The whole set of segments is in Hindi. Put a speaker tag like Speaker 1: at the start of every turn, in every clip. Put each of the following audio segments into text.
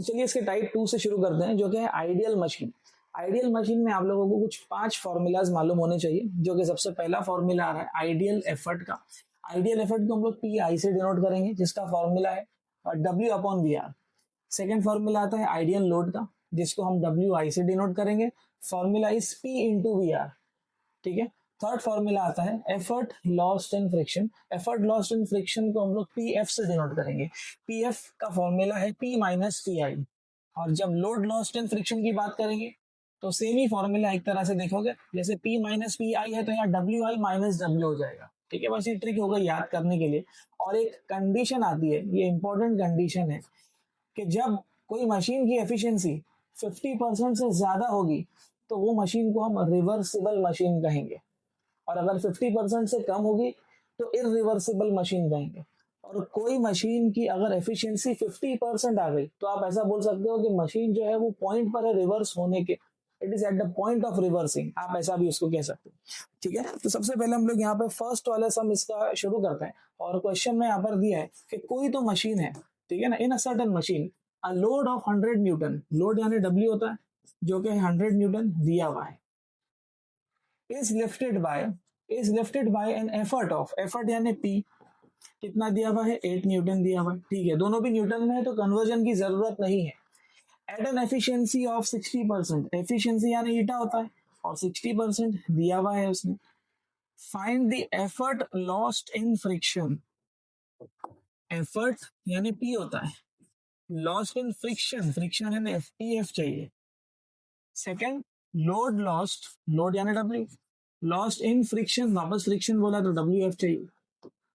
Speaker 1: चलिए इसके टाइप 2 से शुरू करते हैं, जो कि है आइडियल मशीन। आइडियल मशीन में आप लोगों को कुछ 5 फॉर्मूलाज मालूम होने चाहिए, जो कि सबसे पहला फॉर्मूला आ रहा है आइडियल एफर्ट का। आइडियल एफर्ट को हम लोग पी आई से डिनोट करेंगे, जिसका फॉर्मूला है W upon V R. Second formula आता है आइडियल लोड का, जिसको हम डब्ल्यू आई से डिनोट करेंगे, formula is P into V R. ठीक है। थर्ड फॉर्मूला आता है effort lost in friction. Effort lost in friction को हम लोग पी एफ से डिनोट करेंगे, पी एफ का फॉर्मूला है पी माइनस पी आई। और जब लोड लॉस्ट इन फ्रिक्शन की बात करेंगे तो सेम ही फॉर्मूला एक तरह से देखोगे, जैसे P माइनस पी आई है तो यहाँ डब्ल्यू आई माइनस डब्ल्यू हो जाएगा। ठीक है, बस ये ट्रिक होगा याद करने के लिए। और एक कंडीशन आती है, ये इंपॉर्टेंट कंडीशन है कि जब कोई मशीन की एफिशिएंसी 50% से ज्यादा होगी तो वो मशीन को हम रिवर्सिबल मशीन कहेंगे, और अगर 50% से कम होगी तो इरिवर्सिबल मशीन कहेंगे। और कोई मशीन की अगर एफिशिएंसी 50% आ गई तो आप ऐसा बोल सकते हो कि मशीन जो है वो पॉइंट पर है रिवर्स होने के, it is at the point of reversing, आप ऐसा भी उसको कह सकते हो। ठीक है, तो सबसे पहले हम लोग यहाँ पे फर्स्ट वाला सम इसका शुरू करते हैं। और क्वेश्चन में यहाँ पर दिया है कि कोई तो मशीन है, ठीक है ना, in a certain machine a load of 100 newton, load यानी डब्ल्यू होता है, जो कि 100 न्यूटन दिया हुआ है, is lifted by an effort of, effort यानी P कितना दिया हुआ है, 8 न्यूटन दिया हुआ है। ठीक है, दोनों भी न्यूटन में है तो कन्वर्जन की जरूरत नहीं है। At an efficiency of 60%, efficiency यानी ईटा होता है, और 60% दिया हुआ है उसने। Find the effort lost in friction, effort यानी P होता है, लॉस्ट इन फ्रिक्शन, फ्रिक्शन यानी FPF चाहिए। सेकंड लोड लॉस्ट, लोड यानी W, लॉस्ट इन फ्रिक्शन, वापस फ्रिक्शन बोला तो WF चाहिए।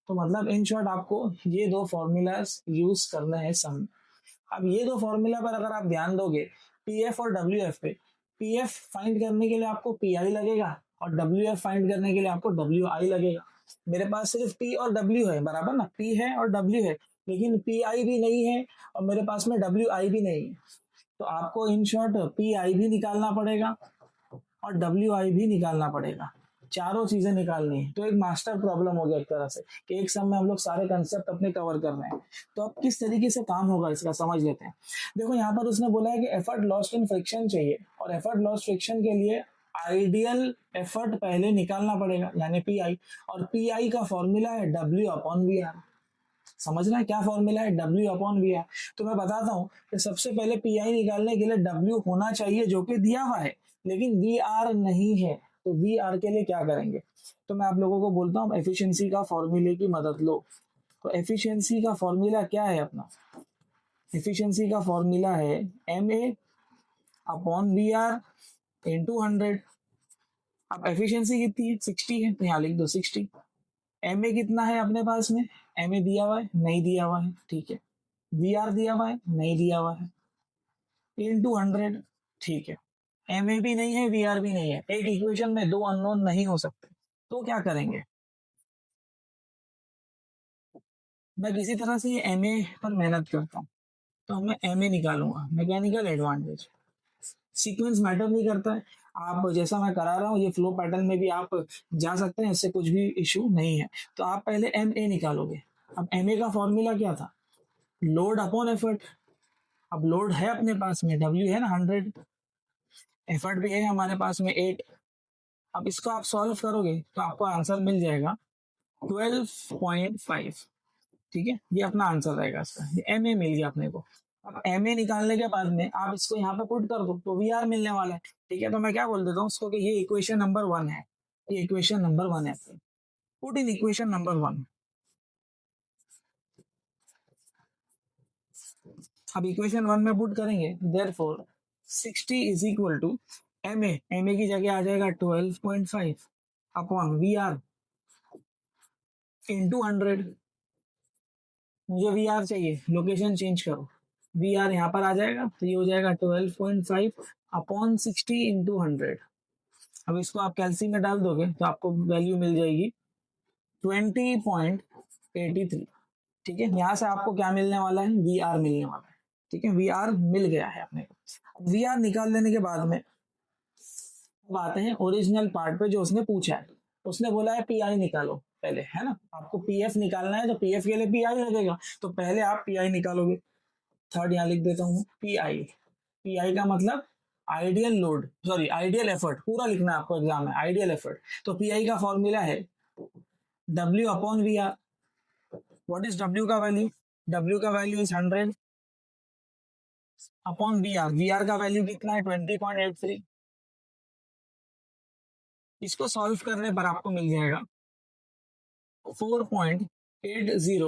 Speaker 1: तो मतलब इन शॉर्ट आपको ये दो फॉर्मूलाज यूज करना है सम। अब ये दो फॉर्मूला पर अगर आप ध्यान दोगे PF और WF पे, PF फाइंड करने के लिए आपको PI लगेगा और WF फाइंड करने के लिए आपको WI लगेगा। मेरे पास सिर्फ P और W है, बराबर ना, P है और W है, लेकिन PI भी नहीं है और मेरे पास में WI भी नहीं है। तो आपको इन शॉर्ट PI भी निकालना पड़ेगा और WI भी निकालना पड़ेगा, चारों चीजें निकालनी है। तो एक मास्टर प्रॉब्लम हो गया एक तरह से कि एक समय में हम लोग सारे कंसेप्ट अपने कवर कर रहे हैं। तो अब किस तरीके से काम होगा इसका समझ लेते हैं। देखो यहाँ पर उसने बोला है कि एफर्ट लॉस्ट इन फ्रिक्शन चाहिए, और एफर्ट लॉस्ट फ्रिक्शन के लिए आइडियल एफर्ट पहले निकालना पड़ेगा यानी PI, और PI का फॉर्मूला है W अपॉन वी आर। समझना है क्या फॉर्मूला है, W अपॉन वी आर। तो मैं बताता हूँ कि सबसे पहले PI निकालने के लिए W होना चाहिए, जो कि दिया हुआ है, लेकिन VR नहीं है। तो VR के लिए क्या करेंगे, तो मैं आप लोगों को बोलता हूँ एफिशिएंसी का फॉर्मूले की मदद लो। तो एफिशिएंसी का फॉर्मूला क्या है अपना, एफिशिएंसी का फॉर्मूला है MA अपॉन VR इंटू 100। अब एफिशिएंसी कितनी है, 60 है, तो यहाँ लिख दो 60। MA कितना है अपने पास में, MA दिया हुआ है, नहीं दिया हुआ है, ठीक है। VR दिया हुआ है, नहीं दिया हुआ है, इंटू 100, ठीक है। MA भी नहीं है, VR भी नहीं है, एक इक्वेशन में दो अननोन नहीं हो सकते। तो क्या करेंगे, मैं किसी तरह से ये MA पर मेहनत करता हूँ, तो मैं MA निकालूंगा, मैकेनिकल एडवांटेज। सीक्वेंस मैटर नहीं करता है, आप जैसा मैं करा रहा हूँ ये फ्लो पैटर्न में भी आप जा सकते हैं, इससे कुछ भी इशू नहीं है। तो आप पहले MA निकालोगे। अब MA का फॉर्मूला क्या था, लोड अपॉन एफर्ट। अब लोड है अपने पास में, W है ना 100, एफर्ट भी है हमारे पास में 8। अब इसको आप सॉल्व करोगे तो आपको आंसर मिल जाएगा 12.5। ठीक है, ये अपना आंसर रहेगा इसका, ये MA मिल गया अपने को। अब MA निकालने के बाद में आप इसको यहाँ पे पुट कर दो तो VR मिलने वाला है। ठीक है, तो मैं क्या बोल देता हूँ उसको कि ये इक्वेशन नंबर 1 है, ये इक्वेशन नंबर 1 है। Put in equation number 1। अब इक्वेशन 1 में पुट करेंगे, therefore 60 is equal to MA की जगह आ जाएगा 12.5 अपॉन VR इंटू 100। मुझे VR चाहिए, लोकेशन चेंज करो, VR यहाँ पर आ जाएगा, तो ये हो जाएगा 12.5 अपॉन 60 इंटू 100। अब इसको आप कैलसी में डाल दोगे तो आपको वैल्यू मिल जाएगी 20.83। ठीक है, यहाँ से आपको क्या मिलने वाला है, VR मिलने वाला है। ठीक है, VR मिल गया है अपने को। VR निकाल लेने के बाद में अब आते हैं ओरिजिनल पार्ट पे, जो उसने पूछा है। उसने बोला है PI निकालो पहले, है ना, आपको PF निकालना है तो PF के लिए PI लगेगा, तो पहले आप PI निकालोगे। थर्ड यहाँ लिख देता हूँ पी आई। पी आई का मतलब ideal load, sorry ideal effort, पूरा लिखना है आपको एग्जाम में, आइडियल एफर्ट। तो पी आई का फॉर्मूला है W upon V R. What is W का वैल्यू? W का value is 100 upon V R. वी आर का वैल्यू कितना है? 20.83। इसको सॉल्व करने पर आपको मिल जाएगा 4.80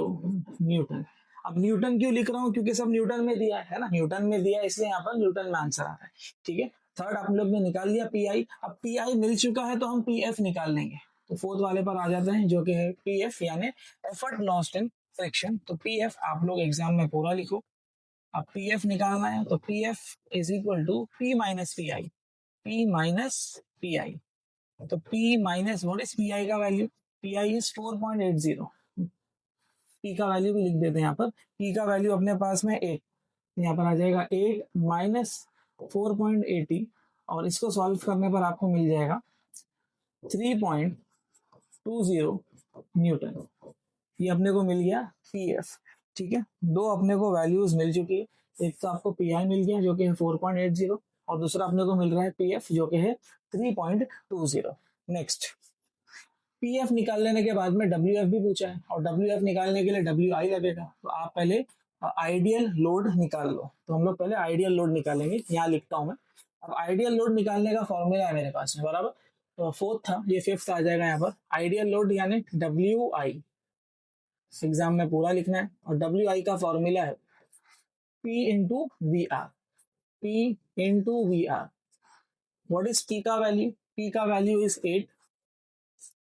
Speaker 1: न्यूटन। अब न्यूटन क्यों लिख रहा हूँ? क्योंकि सब न्यूटन में दिया है ना, न्यूटन में दिया है इसलिए यहाँ पर न्यूटन में आंसर आ रहा है। ठीक है, थर्ड आप लोग ने निकाल लिया पी आई। अब पी आई मिल चुका है तो हम पी एफ निकाल लेंगे। तो फोर्थ वाले पर आ जाते हैं जो कि है पी एफ यानी एफर्ट लॉस्ट इन फ्रिक्शन। तो पी एफ आप लोग एग्जाम में पूरा लिखो। अब पी एफ निकालना है तो P F is equal to P minus P I. P minus P I, तो P minus what is P I का value? P I is 4.80। P का वैल्यू भी लिख देते हैं यहाँ पर। P का वैल्यू अपने पास में 8, यहाँ पर आ जाएगा 8 माइनस 4.80 और इसको सॉल्व करने पर आपको मिल जाएगा 3.20 न्यूटन। ये अपने को मिल गया पी एफ। ठीक है, दो अपने को वैल्यूज मिल चुकी है। एक तो आपको पी आई मिल गया जो कि है 4.80 और दूसरा अपने को मिल रहा है पी एफ जो कि है 3.20। नेक्स्ट, पी एफ निकाल लेने के बाद में डब्ल्यू एफ भी पूछा है और डब्ल्यू एफ निकालने के लिए डब्ल्यू आई लगेगा। तो आप पहले आइडियल लोड निकाल लो। तो हम लोग पहले आइडियल लोड निकालेंगे, यहाँ लिखता हूँ मैं। अब आइडियल लोड निकालने का फॉर्मूला है मेरे पास में, बराबर। तो फोर्थ था, ये फिफ्थ आ जाएगा यहाँ पर। आइडियल लोड यानी डब्ल्यू आई, एग्जाम में पूरा लिखना है। और डब्ल्यू आई का फॉर्मूला है P into V R. P into V R. What is P का वैल्यू? पी का value is 8।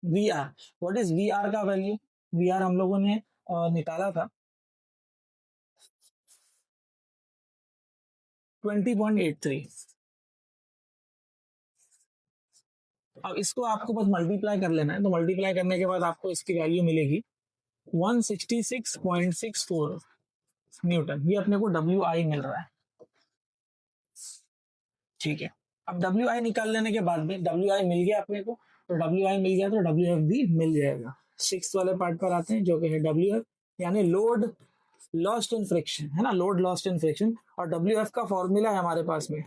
Speaker 1: V R, what is V are का वैल्यू? वी आर हम लोगों ने निकाला था 20.83। अब इसको आपको बस मल्टीप्लाई कर लेना है। तो मल्टीप्लाई करने के बाद आपको इसकी वैल्यू मिलेगी 166.64 न्यूटन। ये अपने को डब्ल्यू आई मिल रहा है। ठीक है, अब डब्ल्यू आई निकाल लेने के बाद में डब्ल्यू आई मिल गया अपने को, तो डब्ल्यू आई मिल गया तो डब्ल्यू एफ भी मिल जाएगा। सिक्स वाले पार्ट पर आते हैं जो कि है डब्ल्यू एफ यानी लोड लॉस्ट इन फ्रिक्शन, है ना, लोड लॉस्ट इन फ्रिक्शन। और डब्ल्यू एफ का फॉर्मूला है हमारे पास में,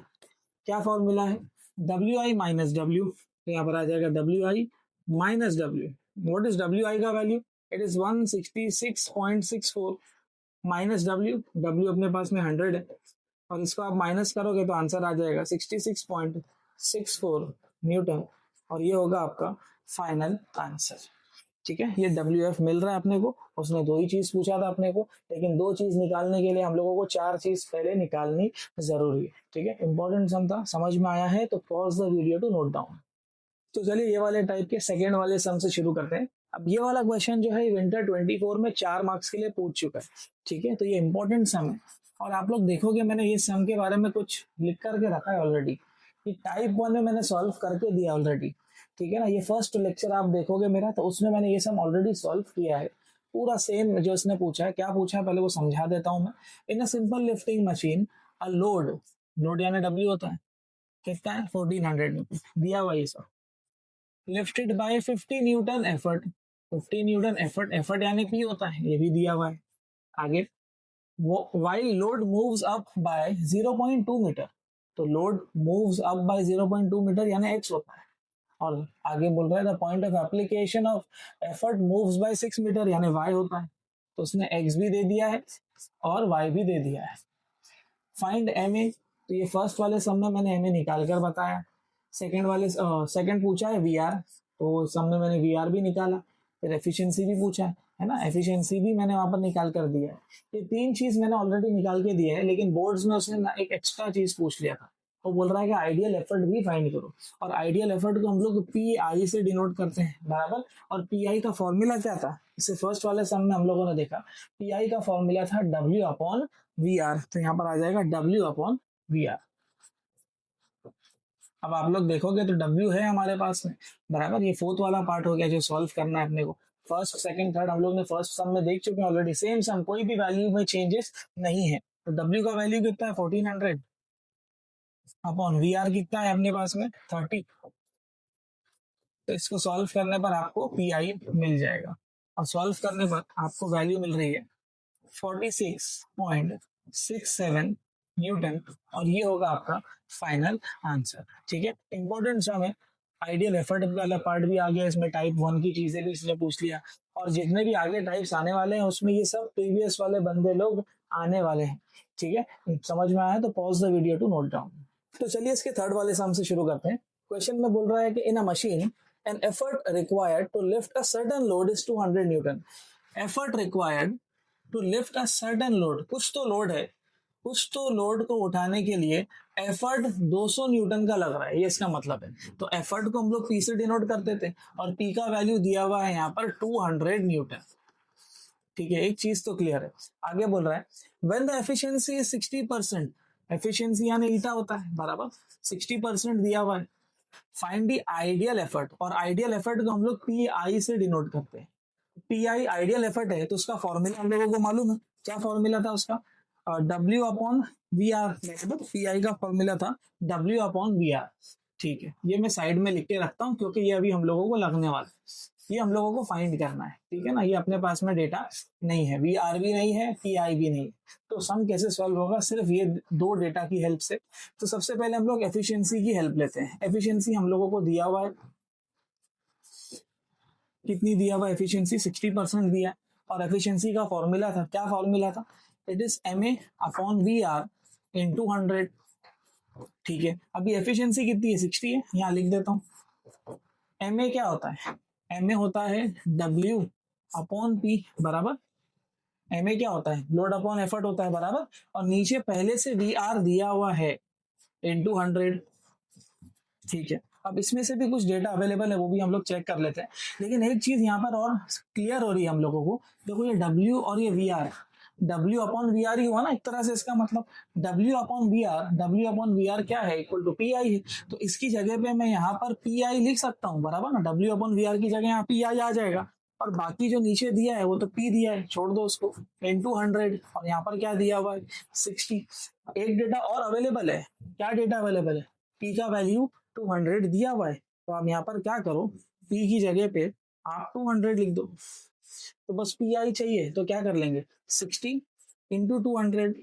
Speaker 1: क्या फॉर्मूला है? W I minus W. तो यहाँ पर आ जाएगा W I minus W. What is W I का value? It is 166.64 minus W. W अपने पास में 100 है और इसको आप माइनस करोगे तो आंसर आ जाएगा 66.64 न्यूटन और ये होगा आपका फाइनल आंसर। ठीक है, ये डब्ल्यू एफ मिल रहा है अपने को। उसने दो ही चीज पूछा था अपने को, लेकिन दो चीज निकालने के लिए हम लोगों को चार चीज पहले निकालनी जरूरी है। ठीक है, इंपॉर्टेंट सम था, समझ में आया है तो pause the video to note down. तो चलिए ये वाले टाइप के सेकेंड वाले सम से शुरू करते हैं। अब ये वाला क्वेश्चन जो है विंटर 24 में 4 मार्क्स के लिए पूछ चुका है। ठीक है, तो ये इंपॉर्टेंट सम है और आप लोग देखोगे मैंने ये सम के बारे में कुछ लिख करके रखा है ऑलरेडी। कि टाइप 1 में मैंने सॉल्व करके दिया ऑलरेडी। ठीक है ना, ये फर्स्ट लेक्चर आप देखोगे मेरा तो उसमें मैंने ये सम ऑलरेडी सॉल्व किया है पूरा सेम जो इसने पूछा है। क्या पूछा है पहले वो समझा देता हूँ मैं। In a simple lifting machine a load, load यानी डब्ल्यू होता है, कितना है 1400 दिया हुआ ये सब, lifted by 50 newton effort. 50 newton effort, effort यानी पी होता है, ये भी दिया हुआ है। आगे while load moves up by 0.2 metre, तो load moves up by 0.2 metre यानी x होता है। और आगे बोल रहा है the point of application of effort moves by 6 metre यानी y होता है। तो उसने x भी दे दिया है और y भी दे दिया है। फाइंड एम ए, तो ये फर्स्ट वाले सम में मैंने एम ए निकाल कर बताया। सेकंड वाले सेकंड पूछा है वी आर, तो सम में मैंने वी आर भी निकाला। फिर एफिशिएंसी भी पूछा है ना, एफिशिएंसी भी मैंने वहां पर निकाल कर दिया है। ये तीन चीज मैंने ऑलरेडी निकाल के दिया है, लेकिन बोर्ड्स में उसने ना एक एक्स्ट्रा चीज पूछ लिया था। वो बोल रहा है कि आइडियल एफर्ट भी फाइंड करो। और आइडियल एफर्ट को हम लोग पी आई से डिनोट करते हैं, बराबर। और पी आई का फॉर्मूला क्या था? इससे फर्स्ट वाले सम में हम लोगों ने देखा पी आई का फॉर्मूला था डब्ल्यू अपॉन वी आर। तो यहाँ पर आ जाएगा डब्ल्यू अपॉन वी आर। अब आप लोग देखोगे तो W है हमारे पास में, बराबर। ये फोर्थ वाला पार्ट हो गया जो सॉल्व करना है अपने को। फर्स्ट सेकंड थर्ड हम लोग ने फर्स्ट सम में देख चुके हैं ऑलरेडी, सेम सम, कोई भी वैल्यू में चेंजेस नहीं है। तो W का वैल्यू कितना है 1400 अपॉन वी आर कितना है अपने पास में 30। तो इसको सॉल्व करने पर आपको पी आई मिल जाएगा और सॉल्व करने पर आपको वैल्यू मिल रही है 46.9 67 न्यूटन, और ये होगा आपका फाइनल आंसर। ठीक है, इंपॉर्टेंट सम है, आइडियल एफर्ट वाला पार्ट भी आ गया इसमें, टाइप 1 की चीजें भी इसने पूछ लिया, और जितने भी आगे टाइप्स आने वाले हैं उसमें ये सब प्रीवियस वाले बंदे लोग आने वाले हैं। ठीक है, समझ में आया तो pause the video to note down. तो चलिए इसके थर्ड वाले सम से शुरू करते हैं। क्वेश्चन में बोल रहा है कि in a machine an effort required to lift a certain load is 200 newton. Effort required to lift a certain load, कुछ तो लोड है, कुछ तो लोड को उठाने के लिए एफर्ट 200 न्यूटन का लग रहा है, ये इसका मतलब है। तो एफर्ट को हम लोग पी से डिनोट करते थे, और पी का वैल्यू दिया हुआ है यहाँ पर 200 न्यूटन। ठीक है, एक चीज तो क्लियर है। आगे बोल रहा है when the efficiency is 60%, efficiency यानी ईटा होता है बराबर, 60% दिया हुआ है, फाइंड द आइडियल एफर्ट, और आइडियल एफर्ट को हम लोग पी आई से डिनोट करते हैं। पी आई आइडियल एफर्ट है, तो उसका फॉर्मूला हम लोगों को मालूम है, क्या फॉर्मूला था उसका, डब्ल्यू अपॉन वी आर, मतलब पी आई का फॉर्मूला था डब्ल्यू अपॉन वी आर। ठीक है, ये मैं साइड में लिख के रखता हूँ क्योंकि ये अभी हम लोगों को लगने वाला है, ये हम लोगों को फाइंड करना है। ठीक है ना, ये अपने पास में डेटा नहीं है, वी आर भी नहीं है, पी आई भी नहीं है, तो सम कैसे सॉल्व होगा, सिर्फ ये दो डेटा की हेल्प से। तो सबसे पहले हम लोग एफिशिएंसी की हेल्प लेते हैं। एफिशिएंसी हम लोगों को दिया हुआ है, कितनी दिया हुआ एफिशिएंसी, 60% दिया है, और एफिशिएंसी का फॉर्मूला था, क्या फॉर्मूला था, it is M A upon V R in 200। ठीक है, अभी एफिशिएंसी कितनी है, 60 है, यहाँ लिख देता हूँ। एम ए क्या होता है, एम ए होता है डब्ल्यू अपॉन पी बराबर, एम ए क्या होता है, लोड अपॉन एफर्ट होता है बराबर, और नीचे पहले से वी आर दिया हुआ है इन 200। ठीक है, अब इसमें से भी कुछ डेटा अवेलेबल है, वो भी हम लोग चेक कर लेते हैं। लेकिन एक चीज यहाँ पर और क्लियर हो रही है हम लोगों को, देखो ये W और ये VR, W upon V R ही हुआ ना एक तरह से, इसका मतलब W upon V R, W upon V R क्या है, इक्वल टू पी आई है। तो इसकी जगह पे मैं यहाँ पर पी आई लिख सकता हूँ बराबर ना, W अपॉन वी आर की जगह यहाँ पी आई आ जाएगा, और बाकी जो नीचे दिया है वो तो P दिया है, छोड़ दो उसको, इन 200, और यहाँ पर क्या दिया हुआ है 60। एक डेटा और अवेलेबल है, क्या डेटा अवेलेबल है, P का वैल्यू 200 दिया हुआ है, तो आप यहाँ पर क्या करो, P की जगह पे आप 200 लिख दो, तो बस पी आई चाहिए, तो क्या कर लेंगे 60 इंटू 200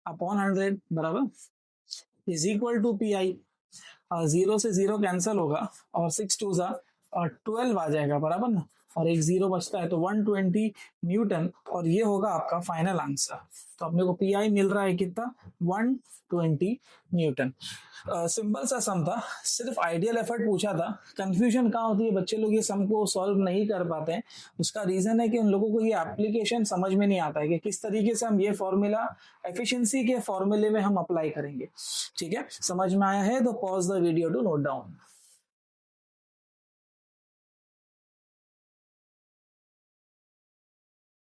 Speaker 1: अपॉन 100 बराबर is equal to P I. Zero से जीरो कैंसिल होगा, और 6 टू ज़ा 12 आ जाएगा बराबर ना, और एक जीरो बचता है, तो 120 न्यूटन, और ये होगा आपका फाइनल आंसर। तो अपने को पी आई मिल रहा है कितना, 120 न्यूटन। सिंपल सा सम था, सिर्फ आइडियल एफर्ट पूछा था। कंफ्यूजन कहाँ होती है, बच्चे लोग ये सम को सॉल्व नहीं कर पाते हैं, उसका रीजन है कि उन लोगों को ये एप्लीकेशन समझ में नहीं आता है कि किस तरीके से हम ये फॉर्मूला एफिशिएंसी के फॉर्मूले में हम अप्लाई करेंगे। ठीक है, समझ में आया है तो pause the video to note down.